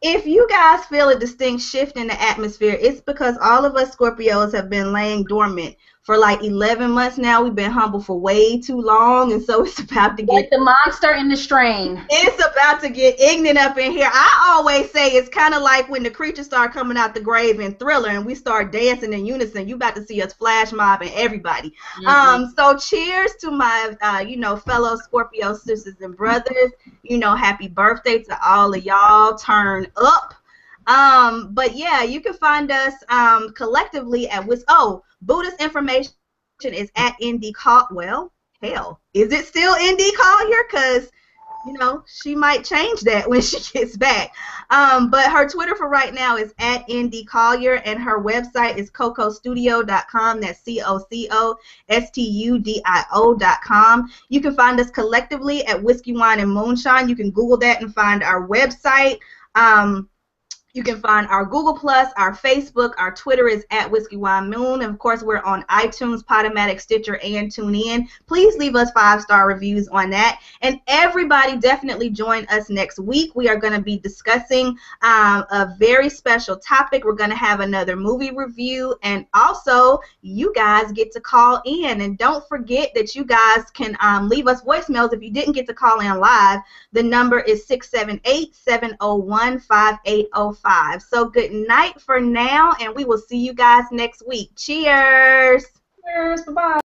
If you guys feel a distinct shift in the atmosphere, it's because all of us Scorpios have been laying dormant for like 11 months now. We've been humble for way too long, and so it's about to get... Like the monster in the strain. It's about to get ignorant up in here. I always say it's kind of like when the creatures start coming out the grave in Thriller and we start dancing in unison. You about to see us flash mobbing everybody. So cheers to my, fellow Scorpio sisters and brothers. Happy birthday to all of y'all. Turn up. But yeah, you can find us collectively at Buddha's information is at ND Well, hell, is it still ND Collier? Because she might change that when she gets back. But her Twitter for right now is at ND Collier, and her website is cocostudio.com. That's COCOSTUDIO.com. You can find us collectively at Whiskey, Wine, and Moonshine. You can Google that and find our website. You can find our Google+, our Facebook, our Twitter is at Whiskey Wine Moon, and of course we're on iTunes, Podomatic, Stitcher, and TuneIn. Please leave us 5-star reviews on that, and everybody definitely join us next week. We are going to be discussing a very special topic. We're going to have another movie review, and also you guys get to call in, and don't forget that you guys can leave us voicemails if you didn't get to call in live. The number is 678-701-5805. So good night for now, and we will see you guys next week. Cheers. Cheers. Bye-bye.